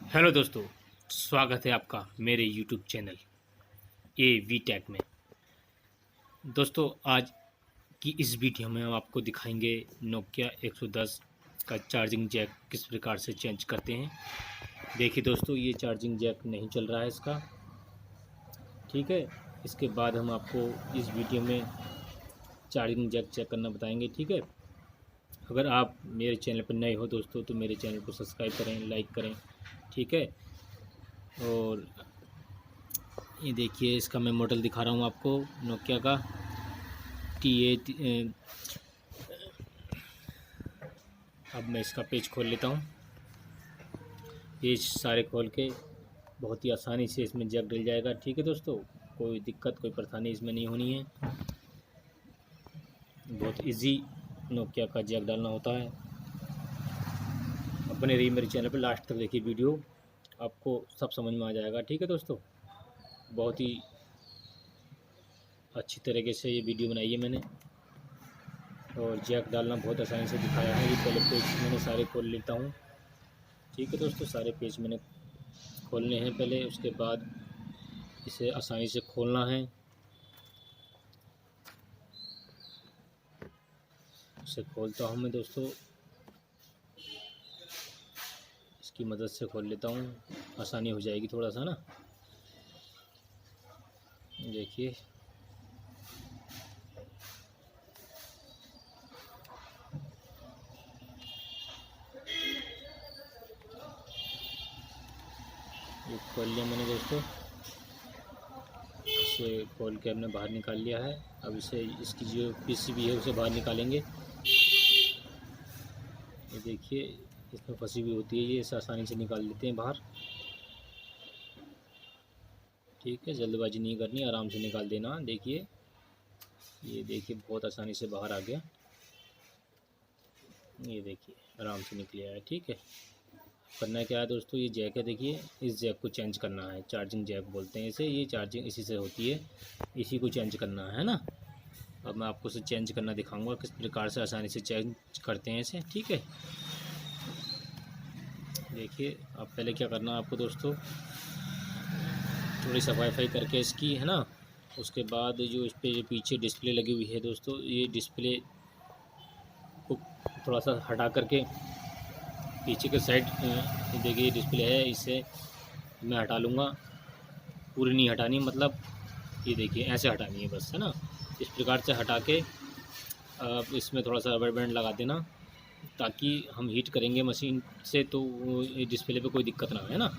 Hello दोस्तों, स्वागत है आपका मेरे YouTube channel A V tech में। दोस्तों, आज की इस वीडियो में हम आपको दिखाएंगे नोकिया 110 का चार्जिंग जैक किस प्रकार से चेंज करते हैं। देखिए दोस्तों, ये चार्जिंग जैक नहीं चल रहा है इसका, ठीक है। इसके बाद हम आपको इस वीडियो में चार्जिंग जैक चेक करना बताएंगे, ठीक है। अगर आप मेरे चैनल पर नए हो दोस्तों तो मेरे चैनल को सब्सक्राइब करें, लाइक करें, ठीक है। और ये देखिए, इसका मैं मॉडल दिखा रहा हूँ आपको नोकिया का T8। अब मैं इसका पेज खोल लेता हूँ। पेज सारे खोल के बहुत ही आसानी से इसमें जैक डल जाएगा, ठीक है दोस्तों। कोई दिक्कत, कोई परेशानी इसमें नहीं होनी है। बहुत इजी नोकिया का जैक डालना होता है। बने रहिए मेरे चैनल पर, लास्ट तक देखिए वीडियो, आपको सब समझ में आ जाएगा, ठीक है दोस्तों। बहुत ही अच्छी तरीके से ये वीडियो बनाई है मैंने, और जैक डालना बहुत आसानी से दिखाया है। ये पहले पेज मैंने सारे खोल लेता हूँ, ठीक है दोस्तों। सारे पेज मैंने खोलने हैं पहले, उसके बाद इसे आसानी से खोलना है। इसे खोलता हूँ मैं दोस्तों, इसकी मदद से खोल लेता हूँ, आसानी हो जाएगी थोड़ा सा ना। देखिए, ये खोल लिया मैंने दोस्तों। इसे खोल के हमने बाहर निकाल लिया है। अब इसे, इसकी जो पीसीबी है उसे बाहर निकालेंगे। ये देखिए, इसमें फंसी हुई होती है, ये इसे आसानी से निकाल लेते हैं बाहर, ठीक है। जल्दबाजी नहीं करनी, आराम से निकाल देना। देखिए, ये देखिए बहुत आसानी से बाहर आ गया। ये देखिए आराम से निकल आया है, ठीक है। करना क्या है दोस्तों, ये जैक है, देखिए इस जैक को चेंज करना है। चार्जिंग जैक बोलते हैं इसे, ये चार्जिंग इसी से होती है, इसी को चेंज करना है ना। अब मैं आपको इसे चेंज करना दिखाऊंगा किस प्रकार से आसानी से चेंज करते हैं इसे, ठीक है। देखिए, अब पहले क्या करना है आपको दोस्तों, थोड़ी सफाई वफाई करके इसकी, है ना। उसके बाद जो इस पर पीछे डिस्प्ले लगी हुई है दोस्तों, ये डिस्प्ले को थोड़ा सा हटा करके पीछे के साइड, देखिए डिस्प्ले है, इसे मैं हटा लूँगा। पूरी नहीं हटानी, मतलब ये देखिए ऐसे हटानी है बस, है ना। इस प्रकार से हटा के अब इसमें थोड़ा सा रबर बैंड लगा देना, ताकि हम हीट करेंगे मशीन से तो डिस्प्ले पे कोई दिक्कत ना हो, है ना।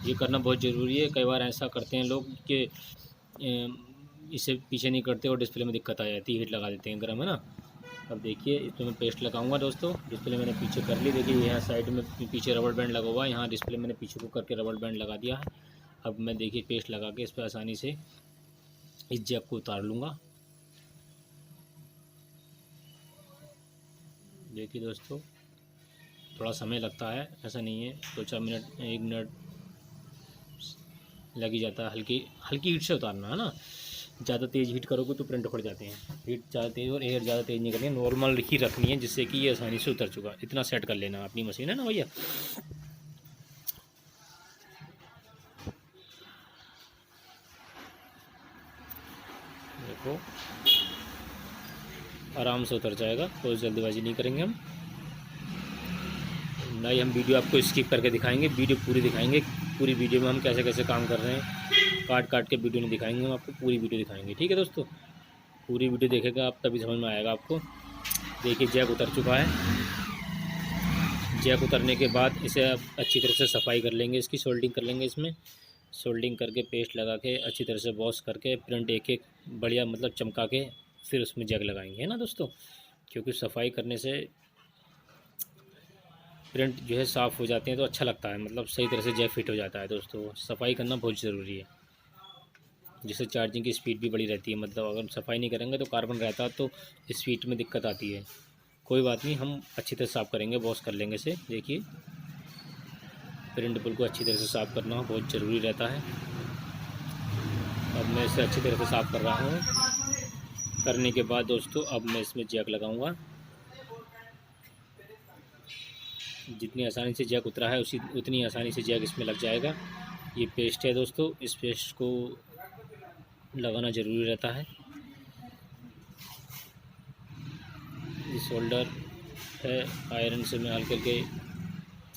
ये करना बहुत ज़रूरी है। कई बार ऐसा करते हैं लोग कि इसे पीछे नहीं करते और डिस्प्ले में दिक्कत आ जाती है, हीट लगा देते हैं गर्म, है ना। अब देखिए, इसमें मैं पेस्ट लगाऊंगा दोस्तों। डिस्प्ले मैंने पीछे कर ली, देखिए यहाँ साइड में पीछे रबर बैंड लगा हुआ है, यहाँ डिस्प्ले मैंने पीछे को करके रबर बैंड लगा दिया है। अब मैं देखिए पेस्ट लगा के इस पर आसानी से इस जैक को उतार लूँगा। देखिए दोस्तों, थोड़ा समय लगता है, ऐसा नहीं है 2-4 मिनट, 1 मिनट लग ही जाता है। हल्की हल्की हीट से उतारना है ना। ज़्यादा तेज़ हीट करोगे तो प्रिंट फट जाते हैं। हीट ज़्यादा तेज़ और एयर ज़्यादा तेज़ नहीं करनी है, नॉर्मल ही रखनी है, जिससे कि ये आसानी से उतर चुका। इतना सेट कर लेना अपनी मशीन, है ना भैया। देखो, आराम से उतर जाएगा, कोई जल्दबाजी नहीं करेंगे हम। ना ही हम वीडियो आपको स्किप करके दिखाएंगे, वीडियो पूरी दिखाएंगे। पूरी वीडियो में हम कैसे कैसे काम कर रहे हैं, काट काट के वीडियो नहीं दिखाएंगे, हम आपको पूरी वीडियो दिखाएंगे, ठीक है दोस्तों। पूरी वीडियो देखेगा आप, तभी समझ में आएगा आपको। देखिए, जैक उतर चुका है। जैक उतरने के बाद इसे आप अच्छी तरह से सफाई कर लेंगे, इसकी सोल्डिंग कर लेंगे। इसमें सोल्डिंग करके पेस्ट लगा के अच्छी तरह से वॉश करके प्रिंट एक एक बढ़िया मतलब चमका के फिर उसमें जैक लगाएंगे, है ना दोस्तों। क्योंकि सफाई करने से प्रिंट जो है साफ़ हो जाते हैं तो अच्छा लगता है, मतलब सही तरह से जैक फिट हो जाता है दोस्तों। सफाई करना बहुत ज़रूरी है, जिससे चार्जिंग की स्पीड भी बड़ी रहती है। मतलब अगर सफाई नहीं करेंगे तो कार्बन रहता है तो स्पीड में दिक्कत आती है। कोई बात नहीं, हम अच्छी तरह साफ़ करेंगे, वॉश कर लेंगे इसे। देखिए, प्रिंट बिल्कुल अच्छी तरह से साफ़ करना बहुत ज़रूरी रहता है। अब मैं इसे अच्छी तरह से साफ़ कर रहा हूँ। करने के बाद दोस्तों, अब मैं इसमें जैक लगाऊंगा। जितनी आसानी से जैक उतरा है उतनी आसानी से जैक इसमें लग जाएगा। ये पेस्ट है दोस्तों, इस पेस्ट को लगाना ज़रूरी रहता है। ये सोल्डर है, आयरन से मैं हल्के हल्के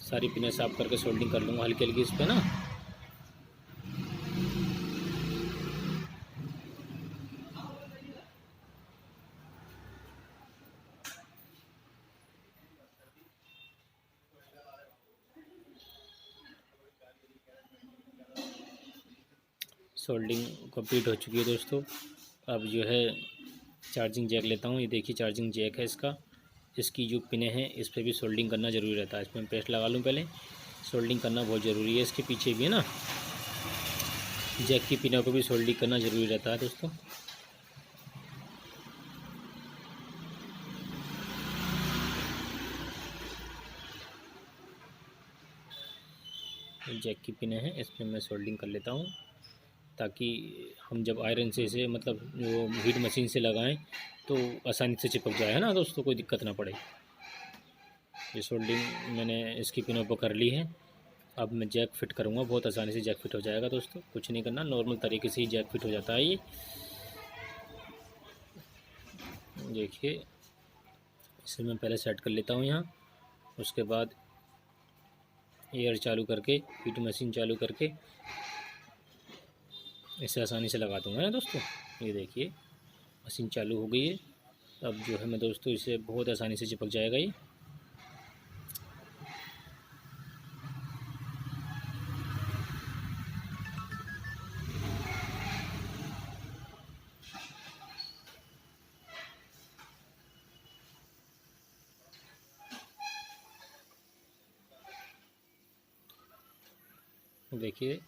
सारी पिनें साफ करके सोल्डिंग कर लूँगा हल्की हल्की इस पर ना। सोल्डिंग कंप्लीट हो चुकी है दोस्तों। अब जो है चार्जिंग जैक लेता हूँ। ये देखिए चार्जिंग जैक है इसका। इसकी जो पिनें हैं इस पर भी सोल्डिंग करना ज़रूरी रहता है। इसमें पेस्ट लगा लूँ पहले। सोल्डिंग करना बहुत ज़रूरी है। इसके पीछे भी है ना, जैक की पिनों को भी सोल्डिंग करना ज़रूरी रहता है दोस्तों। जैक की पिनें हैं, इसमें मैं सोल्डिंग कर लेता हूँ ताकि हम जब आयरन से इसे मतलब जो हीट मशीन से लगाएं तो आसानी से चिपक जाए, है ना दोस्तों, कोई दिक्कत ना पड़े। ये सोल्डिंग मैंने इसकी पिनों पर कर ली है। अब मैं जैक फिट करूँगा, बहुत आसानी से जैक फिट हो जाएगा दोस्तों। कुछ नहीं करना, नॉर्मल तरीके से ही जैक फिट हो जाता है। ये देखिए, इसे मैं पहले सेट कर लेता हूँ यहाँ। उसके बाद एयर चालू करके, हीट मशीन चालू करके इसे आसानी से लगा दूँगा ना दोस्तों। ये देखिए मशीन चालू हो गई है। अब जो है मैं दोस्तों इसे बहुत आसानी से चिपक जाएगा ये। देखिए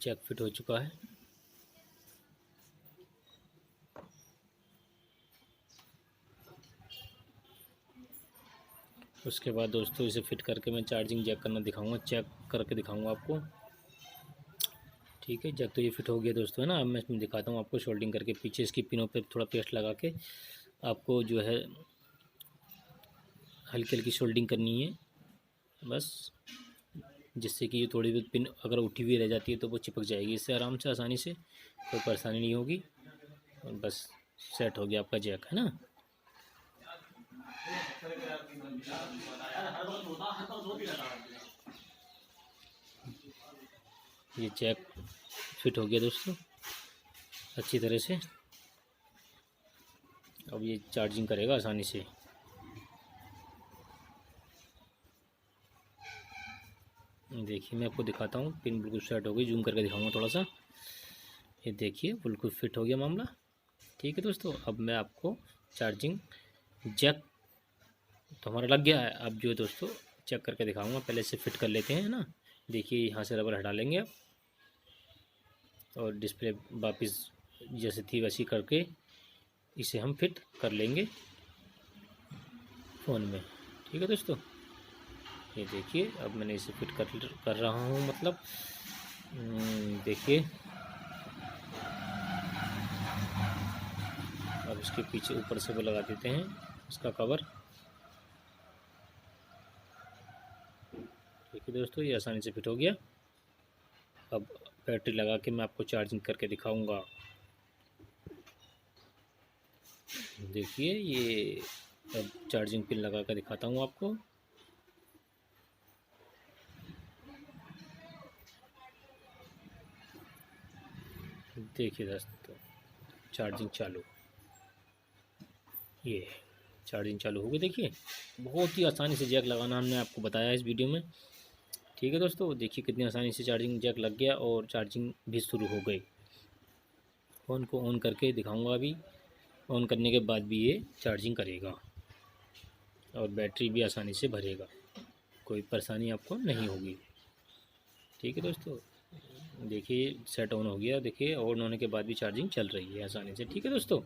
जैक फिट हो चुका है। उसके बाद दोस्तों इसे फिट करके मैं चार्जिंग जैक करना दिखाऊंगा, चेक करके दिखाऊंगा आपको। ठीक है, जैक तो ये फिट हो गया दोस्तों, है ना। अब मैं इसमें दिखाता हूँ आपको सोल्डिंग करके। पीछे इसकी पिनों पे थोड़ा पेस्ट लगा के आपको जो है हल्की हल्की सोल्डिंग करनी है बस, जिससे कि ये थोड़ी बहुत पिन अगर उठी हुई रह जाती है तो वो चिपक जाएगी। इससे आराम से आसानी से, कोई परेशानी नहीं होगी। और बस सेट हो गया आपका जैक, है ना। ये जैक फिट हो गया दोस्तों अच्छी तरह से। अब ये चार्जिंग करेगा आसानी से। देखिए मैं आपको दिखाता हूँ, पिन बिल्कुल सेट हो गई, जूम करके दिखाऊंगा थोड़ा सा। ये देखिए बिल्कुल फिट हो गया मामला। ठीक है दोस्तों, अब मैं आपको चार्जिंग जैक तो हमारा लग गया है। अब जो है दोस्तों चेक करके दिखाऊंगा। पहले इसे फिट कर लेते हैं ना। देखिए यहाँ से रबर हटा लेंगे अब, और डिस्प्ले वापस जैसे थी वैसी करके इसे हम फिट कर लेंगे फ़ोन में। ठीक है दोस्तों, ये देखिए अब मैंने इसे फिट कर रहा हूँ मतलब। देखिए अब इसके पीछे ऊपर से वो लगा देते हैं इसका कवर। ठीक है दोस्तों, ये आसानी से फिट हो गया। अब बैटरी लगा के मैं आपको चार्जिंग करके दिखाऊंगा। देखिए ये अब चार्जिंग पिन लगा कर दिखाता हूँ आपको। देखिए दोस्तों चार्जिंग चालू, ये चार्जिंग चालू हो गई। देखिए बहुत ही आसानी से जैक लगाना हमने आपको बताया इस वीडियो में। ठीक है दोस्तों, देखिए कितनी आसानी से चार्जिंग जैक लग गया और चार्जिंग भी शुरू हो गई। फ़ोन को ऑन करके दिखाऊंगा अभी। ऑन करने के बाद भी ये चार्जिंग करेगा और बैटरी भी आसानी से भरेगा, कोई परेशानी आपको नहीं होगी। ठीक है दोस्तों, देखिए सेट ऑन हो गया। देखिए ऑन होने के बाद भी चार्जिंग चल रही है आसानी से। ठीक है दोस्तों।